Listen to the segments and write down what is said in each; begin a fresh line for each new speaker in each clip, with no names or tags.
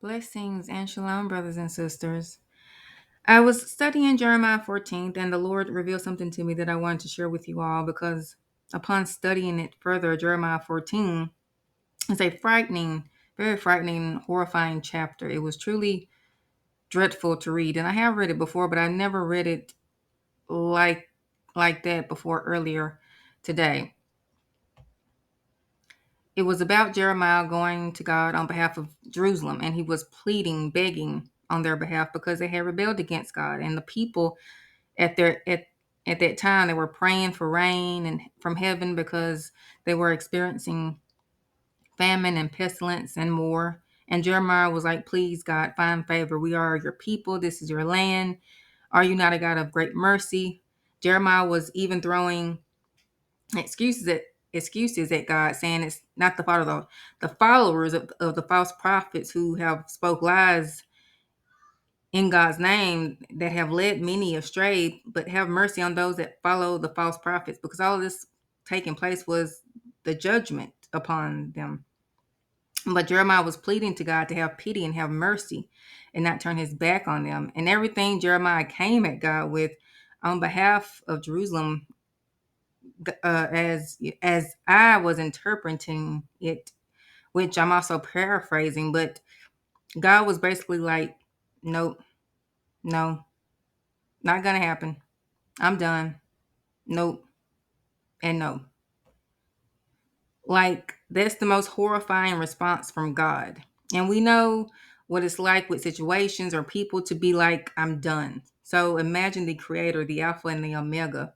Blessings and shalom, brothers and sisters. I was studying Jeremiah 14th, and the Lord revealed something to me that I wanted to share with you all because upon studying it further, Jeremiah 14 is a frightening, very frightening, horrifying chapter. It was truly dreadful to read, and I have read it before, but I never read it like like that before earlier today. It was about Jeremiah going to God on behalf of Jerusalem, and he was pleading, begging on their behalf because they had rebelled against God. And the people at their at that time they were praying for rain and from heaven because they were experiencing famine and pestilence and more. And Jeremiah was like, "Please, God, find favor. We are your people. This is your land. Are you not a God of great mercy?" Jeremiah was even throwing excuses at God, saying it's not the fault of the followers of the false prophets who have spoke lies in God's name that have led many astray, but have mercy on those that follow the false prophets, because all of this taking place was the judgment upon them. But Jeremiah was pleading to God to have pity and have mercy and not turn his back on them. And everything Jeremiah came at God with on behalf of Jerusalem, as I was interpreting it, which I'm also paraphrasing, but God was basically like, "Nope, no, not gonna happen. I'm done. Nope, and no." Like that's the most horrifying response from God. And we know what it's like with situations or people to be like, "I'm done." So imagine the creator, the Alpha and the Omega,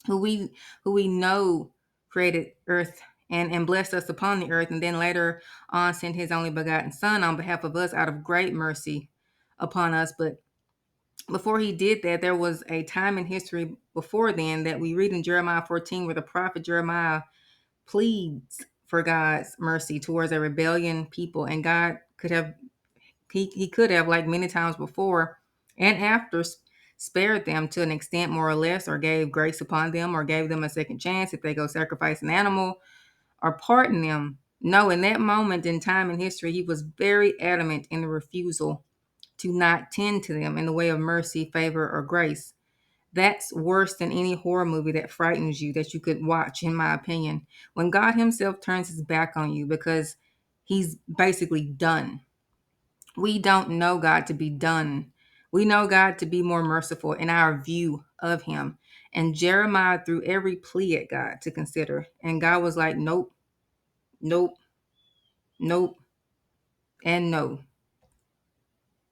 who we know created earth and blessed us upon the earth, and then later on sent his only begotten son on behalf of us out of great mercy upon us. But before he did that, there was a time in history before then that we read in Jeremiah 14 where the prophet Jeremiah pleads for God's mercy towards a rebellion people, and God could have he could have, like many times before and after, spared them to an extent more or less, or gave grace upon them, or gave them a second chance if they go sacrifice an animal, or pardon them. No, in that moment in time in history, he was very adamant in the refusal to not tend to them in the way of mercy, favor, or grace. That's worse than any horror movie that frightens you that you could watch, in my opinion. When God Himself turns His back on you because He's basically done. We don't know God to be done. We know God to be more merciful in our view of Him. And Jeremiah threw every plea at God to consider. And God was like, "Nope, nope, nope, and no."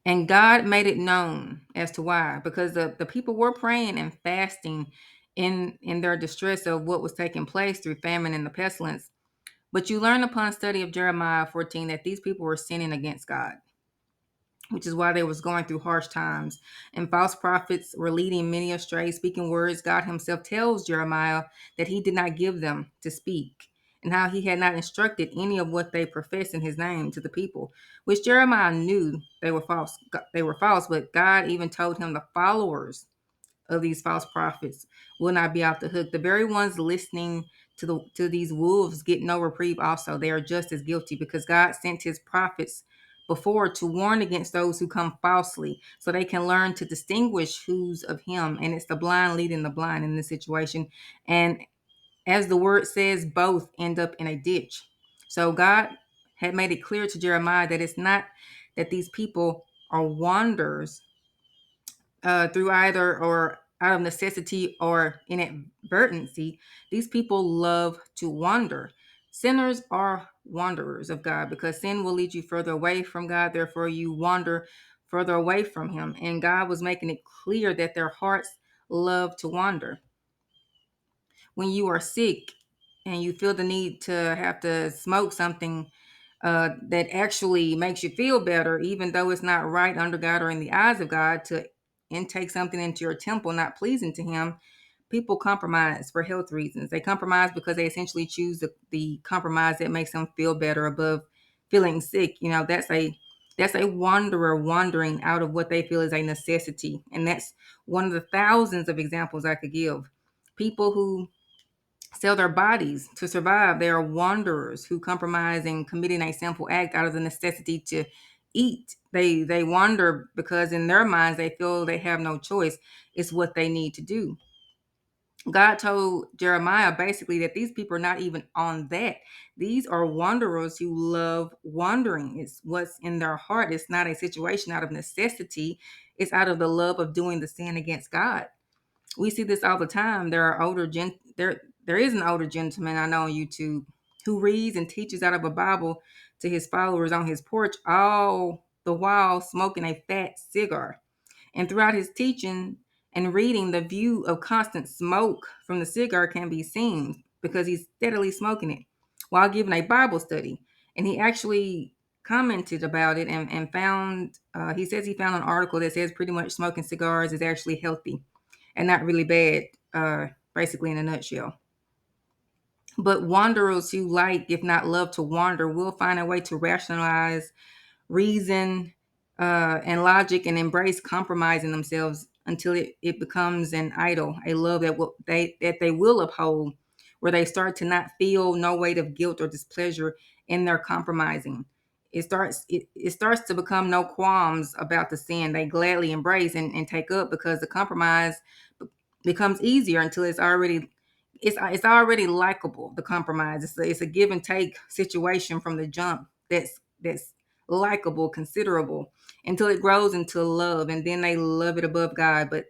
And God made it known as to why, because the people were praying and fasting in their distress of what was taking place through famine and the pestilence. But you learn upon study of Jeremiah 14 that these people were sinning against God, which is why they was going through harsh times. And false prophets were leading many astray, speaking words God himself tells Jeremiah that he did not give them to speak, and how he had not instructed any of what they professed in his name to the people, which Jeremiah knew they were false. They were false, but God even told him the followers of these false prophets will not be off the hook. The very ones listening to these wolves get no reprieve also. They are just as guilty, because God sent his prophets before to warn against those who come falsely, so they can learn to distinguish who's of him. And it's the blind leading the blind in this situation. And as the word says, both end up in a ditch. So God had made it clear to Jeremiah that it's not that these people are wanderers through either or out of necessity or inadvertency. These people love to wander. Sinners are wanderers of God, because sin will lead you further away from God. Therefore, you wander further away from Him. And God was making it clear that their hearts love to wander. When you are sick and you feel the need to have to smoke something that actually makes you feel better, even though it's not right under God or in the eyes of God to intake something into your temple not pleasing to Him, people compromise for health reasons. They compromise because they essentially choose the compromise that makes them feel better above feeling sick. That's a wanderer wandering out of what they feel is a necessity. And that's one of the thousands of examples I could give. People who sell their bodies to survive. They are wanderers who compromise in committing a sinful act out of the necessity to eat. They wonder because in their minds they feel they have no choice. It's what they need to do. God told Jeremiah basically that these people are not even on that. These are wanderers who love wandering. It's what's in their heart. It's not a situation out of necessity. It's out of the love of doing the sin against God. We see this all the time. There is an older gentleman I know on YouTube who reads and teaches out of a Bible to his followers on his porch, all the while smoking a fat cigar. And throughout his teaching and reading, the view of constant smoke from the cigar can be seen because he's steadily smoking it while giving a Bible study. And he actually commented about it and found, he says he found an article that says pretty much smoking cigars is actually healthy and not really bad, basically in a nutshell. But wanderers who like, if not love to wander, will find a way to rationalize reason, and logic and embrace compromising themselves until it becomes an idol, a love that they will uphold, where they start to not feel no weight of guilt or displeasure in their compromising. It starts to become no qualms about the sin they gladly embrace and take up because the compromise becomes easier until it's already likable. The compromise, it's a give and take situation from the jump that's likable, considerable, until it grows into love, and then they love it above God, but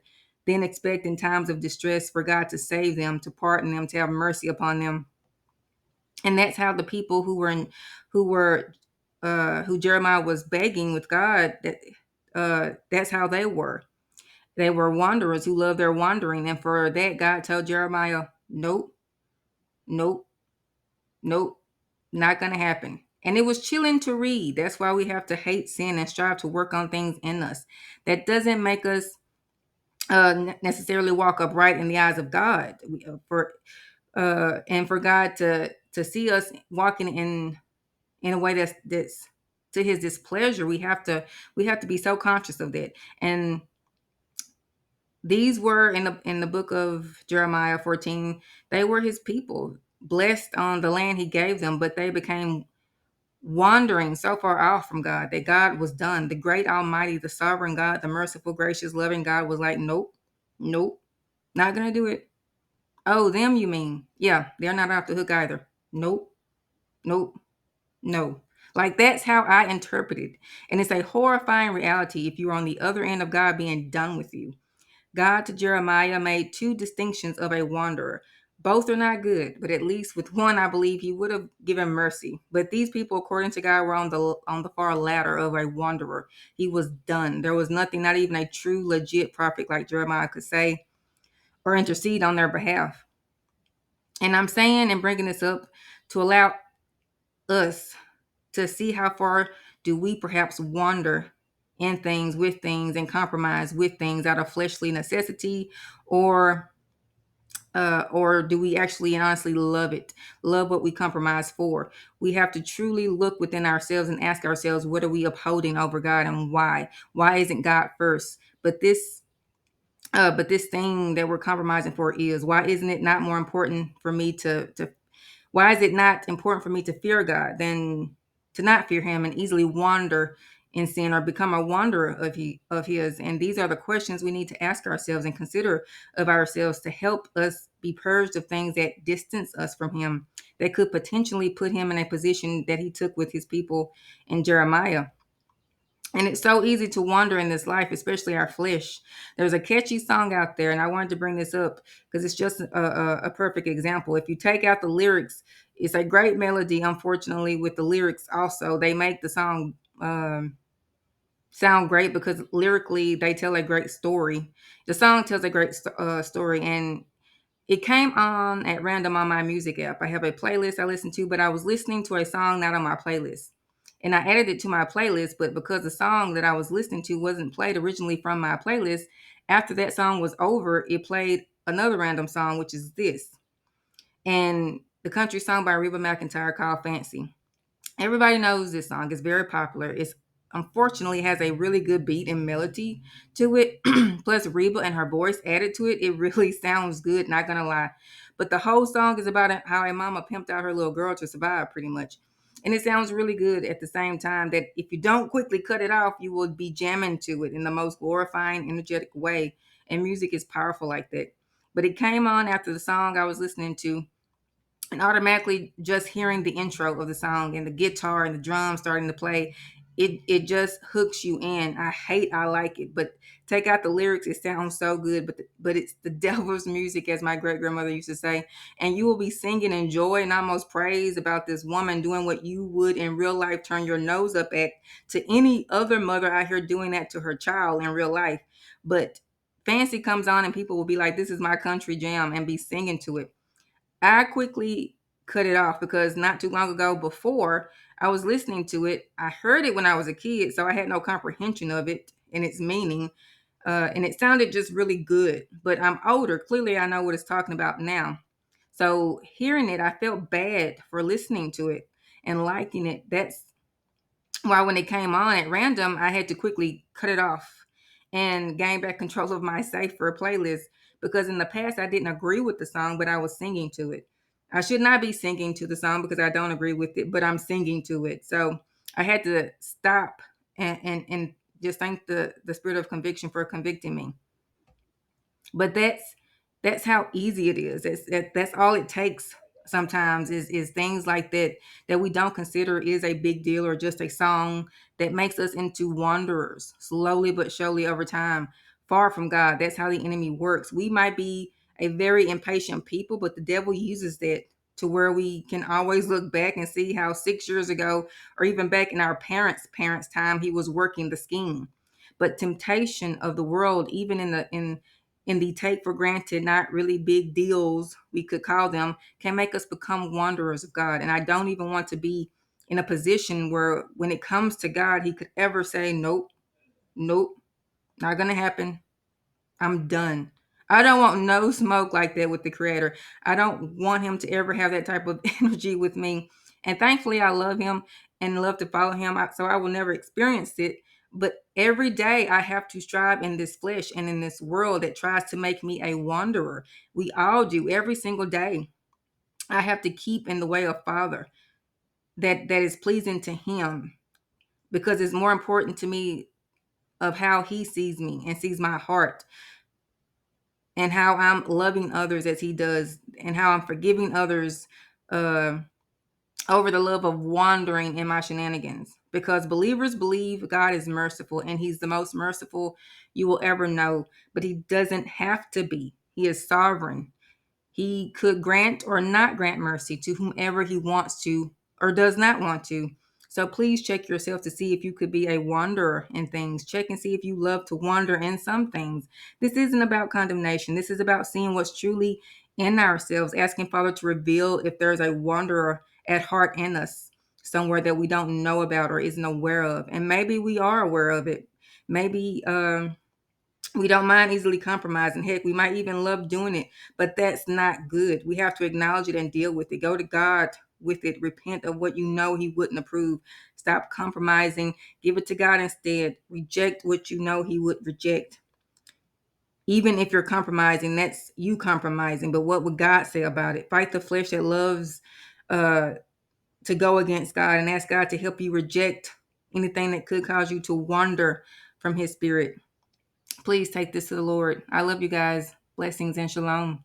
then expect in times of distress for God to save them, to pardon them, to have mercy upon them. And that's how the people who were who Jeremiah was begging with God, that's how they were. They were wanderers who loved their wandering, and for that God told Jeremiah, nope, nope, nope, not gonna happen. And it was chilling to read. That's why we have to hate sin and strive to work on things in us. That doesn't make us necessarily walk upright in the eyes of God. And for God to see us walking in a way that's to His displeasure, we have to be so conscious of that. And these were in the book of Jeremiah 14. They were His people, blessed on the land He gave them, but they became wandering so far off from God that God was done. The great Almighty, the sovereign God, the merciful, gracious, loving God was like, nope, nope, not gonna do it. Oh, them you mean? Yeah, they're not off the hook either. Nope, nope, no. Like that's how I interpret it. And it's a horrifying reality if you're on the other end of God being done with you. God to Jeremiah made two distinctions of a wanderer. Both are not good, but at least with one, I believe he would have given mercy. But these people, according to God, were on the far ladder of a wanderer. He was done. There was nothing, not even a true, legit prophet like Jeremiah could say or intercede on their behalf. And I'm saying and bringing this up to allow us to see how far do we perhaps wander in things, with things, and compromise with things out of fleshly necessity, or or do we actually and honestly love it, love what we compromise for? We have to truly look within ourselves and ask ourselves, what are we upholding over God, and why isn't God first? But this thing that we're compromising for, is why isn't it not more important for me to why is it not important for me to fear God than to not fear Him and easily wander in sin or become a wanderer of His? And these are the questions we need to ask ourselves and consider of ourselves to help us be purged of things that distance us from Him, that could potentially put Him in a position that He took with His people in Jeremiah. And it's so easy to wander in this life, especially our flesh. There's a catchy song out there, and I wanted to bring this up because it's just a perfect example. If you take out the lyrics, it's a great melody. Unfortunately, with the lyrics also, they make the song sound great because lyrically they tell a great story. The song tells a great story, and it came on at random on my music app. I have a playlist I listen to, but I was listening to a song not on my playlist. And I added it to my playlist, but because the song that I was listening to wasn't played originally from my playlist, after that song was over, it played another random song, which is this. And the country song by Reba McEntire called Fancy. Everybody knows this song. It's very popular. It's unfortunately has a really good beat and melody to it. Plus Reba and her voice added to it. It really sounds good, not gonna lie. But the whole song is about how a mama pimped out her little girl to survive, pretty much. And it sounds really good at the same time, that if you don't quickly cut it off, you will be jamming to it in the most glorifying, energetic way. And music is powerful like that. But it came on after the song I was listening to, and automatically just hearing the intro of the song and the guitar and the drums starting to play, it just hooks you in. I like it, but take out the lyrics, it sounds so good, but it's the devil's music, as my great grandmother used to say. And you will be singing in joy and almost praise about this woman doing what you would in real life turn your nose up at to any other mother out here doing that to her child in real life. But fancy comes on and people will be like, this is my country jam, and be singing to it. I quickly cut it off because not too long ago, before I was listening to it, I heard it when I was a kid, so I had no comprehension of it and its meaning. And it sounded just really good. But I'm older. Clearly, I know what it's talking about now. So hearing it, I felt bad for listening to it and liking it. That's why when it came on at random, I had to quickly cut it off and gain back control of my safer playlist, because in the past I didn't agree with the song, but I was singing to it. I should not be singing to the song because I don't agree with it, but I'm singing to it. So I had to stop and just thank the spirit of conviction for convicting me. But that's how easy it is. That's all it takes sometimes, is things like that that we don't consider is a big deal, or just a song that makes us into wanderers slowly but surely over time, far from God. That's how the enemy works. We might be a very impatient people, but the devil uses that to where we can always look back and see how 6 years ago, or even back in our parents time, he was working the scheme. But temptation of the world, even in the take for granted, not really big deals, we could call them, can make us become wanderers of God. And I don't even want to be in a position where, when it comes to God, he could ever say, nope, nope, not going to happen. I'm done. I don't want no smoke like that with the creator. I don't want him to ever have that type of energy with me. And thankfully, I love him and love to follow him. So I will never experience it. But every day I have to strive in this flesh and in this world that tries to make me a wanderer. We all do every single day. I have to keep in the way of Father that is pleasing to him, because it's more important to me of how he sees me and sees my heart, and how I'm loving others as he does, and how I'm forgiving others, uh, over the love of wandering in my shenanigans. Because believers believe God is merciful, and he's the most merciful you will ever know, but he doesn't have to be. He is sovereign. He could grant or not grant mercy to whomever he wants to or does not want to. So please check yourself to see if you could be a wanderer in things. Check and see if you love to wander in some things. This isn't about condemnation. This is about seeing what's truly in ourselves, asking Father to reveal if there's a wanderer at heart in us somewhere that we don't know about or isn't aware of. And maybe we are aware of it. Maybe we don't mind easily compromising. Heck, we might even love doing it, but that's not good. We have to acknowledge it and deal with it. Go to God with it. Repent of what you know he wouldn't approve. Stop compromising. Give it to God instead. Reject what you know he would reject. Even if you're compromising, that's you compromising. But what would God say about it? Fight the flesh that loves uh, to go against God, and ask God to help you reject anything that could cause you to wander from his spirit. Please take this to the Lord. I love you guys. Blessings and shalom.